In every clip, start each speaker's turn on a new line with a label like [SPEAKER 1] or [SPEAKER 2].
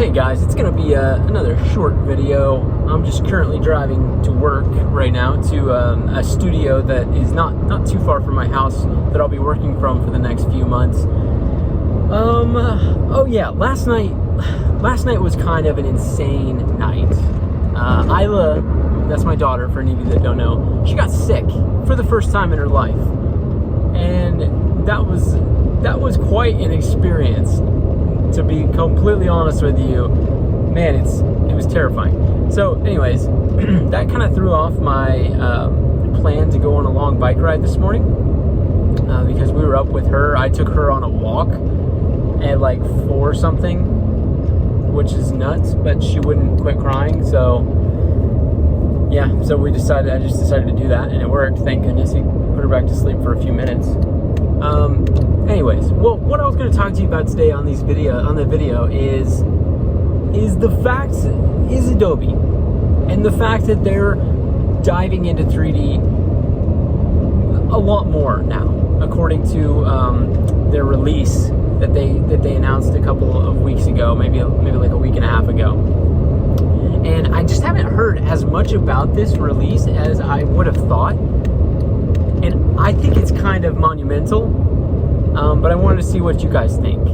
[SPEAKER 1] Hey guys, it's going to be another short video. I'm just currently driving to work right now to a studio that is not too far from my house that I'll be working from for the next few months. Oh yeah, last night was kind of an insane night. Isla, that's my daughter, for any of you that don't know, she got sick for the first time in her life. And that was quite an experience, to be completely honest with you. Man, it was terrifying. So anyways, that kind of threw off my plan to go on a long bike ride this morning, because we were up with her. I took her on a walk at like 4 something, which is nuts, but she wouldn't quit crying. So yeah, so I just decided to do that, and it worked, thank goodness. He put her back to sleep for a few minutes. Anyways, well, what I was going to talk to you about today on the video is Adobe, and the fact that they're diving into 3D a lot more now, according to their release that they announced a couple of weeks ago, maybe like a week and a half ago. And I just haven't heard as much about this release as I would have thought. And I think it's kind of monumental, but I wanted to see what you guys think.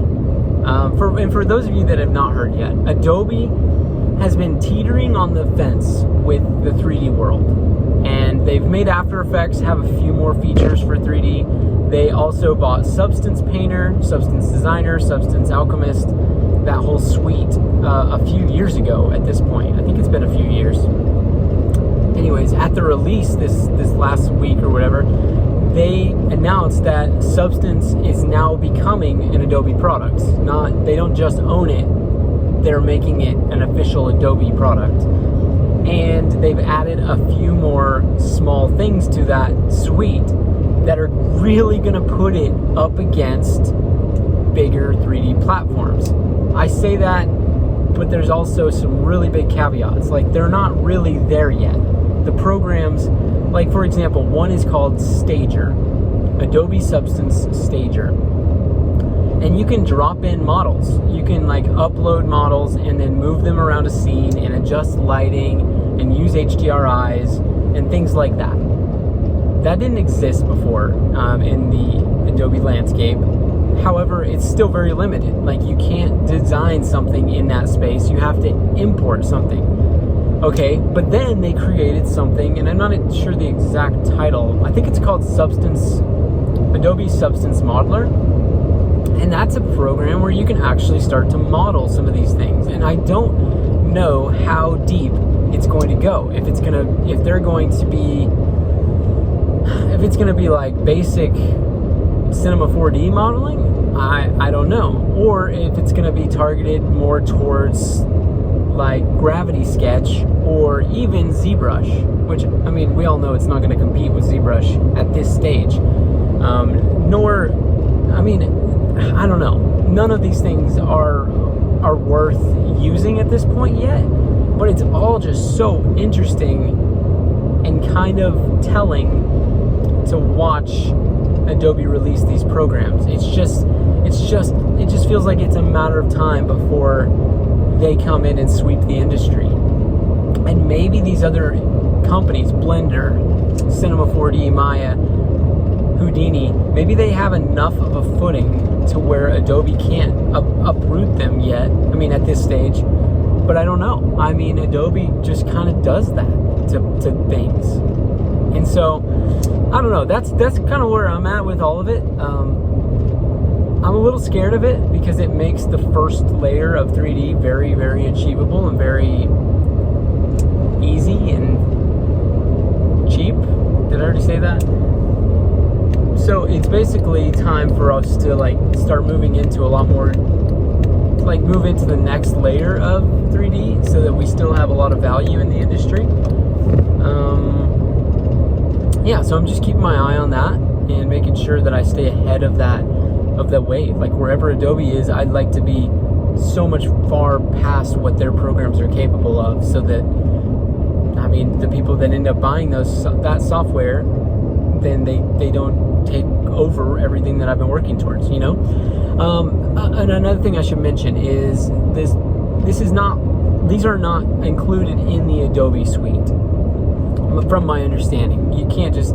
[SPEAKER 1] For those of you that have not heard yet, Adobe has been teetering on the fence with the 3D world. And they've made After Effects have a few more features for 3D. They also bought Substance Painter, Substance Designer, Substance Alchemist, that whole suite a few years ago at this point. I think it's been a few years. Anyways, at the release this last week or whatever, they announced that Substance is now becoming an Adobe product. They don't just own it, they're making it an official Adobe product. And they've added a few more small things to that suite that are really gonna put it up against bigger 3D platforms. I say that, but there's also some really big caveats. Like, they're not really there yet. The programs, like for example, one is called Stager, Adobe Substance Stager. And you can drop in models. You can like upload models and then move them around a scene and adjust lighting and use HDRIs and things like that. That didn't exist before in the Adobe landscape. However, it's still very limited. Like, you can't design something in that space. You have to import something. Okay, but then they created something, and I'm not sure the exact title. I think it's called Adobe Substance Modeler. And that's a program where you can actually start to model some of these things. And I don't know how deep it's going to go. If it's going to be like basic Cinema 4D modeling, I don't know. Or if it's going to be targeted more towards like Gravity Sketch or even ZBrush, which, I mean, we all know it's not going to compete with ZBrush at this stage. I don't know. None of these things are worth using at this point yet, but it's all just so interesting and kind of telling to watch Adobe release these programs. It just feels like it's a matter of time before they come in and sweep the industry. And maybe these other companies, Blender, Cinema 4D, Maya, Houdini, maybe they have enough of a footing to where Adobe can't uproot them yet. I mean, at this stage. But I don't know. I mean, Adobe just kind of does that to things. And so, I don't know. That's kind of where I'm at with all of it. I'm a little scared of it because it makes the first layer of 3D very, very achievable and very easy and cheap. Did I already say that? So it's basically time for us to like start moving into a lot more, like move into the next layer of 3D so that we still have a lot of value in the industry. Yeah, so I'm just keeping my eye on that and making sure that I stay ahead of that wave. Like, wherever Adobe is, I'd like to be so much far past what their programs are capable of, so that, I mean, the people that end up buying that software, then they don't take over everything that I've been working towards, you know? And another thing I should mention is these are not included in the Adobe suite, from my understanding. You can't just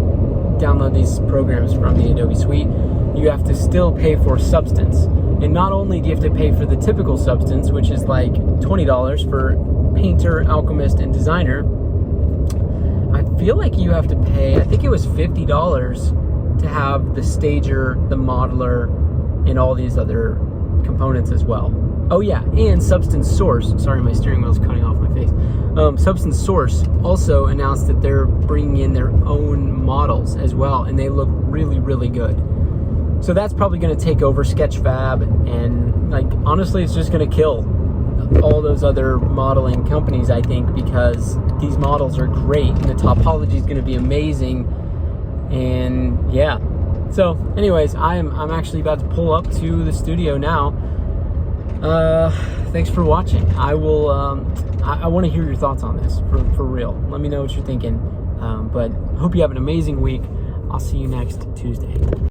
[SPEAKER 1] download these programs from the Adobe suite. You have to still pay for Substance. And not only do you have to pay for the typical Substance, which is like $20 for Painter, Alchemist, and Designer, I feel like you have to pay, I think it was $50 to have the Stager, the Modeler, and all these other components as well. Oh yeah, and Substance Source. Sorry, my steering wheel's cutting off my face. Substance Source also announced that they're bringing in their own models as well, and they look really, really good. So that's probably going to take over Sketchfab, and like honestly, it's just going to kill all those other modeling companies, I think, because these models are great and the topology is going to be amazing. And yeah. So, anyways, I'm actually about to pull up to the studio now. Thanks for watching. I will. I want to hear your thoughts on this for real. Let me know what you're thinking. But hope you have an amazing week. I'll see you next Tuesday.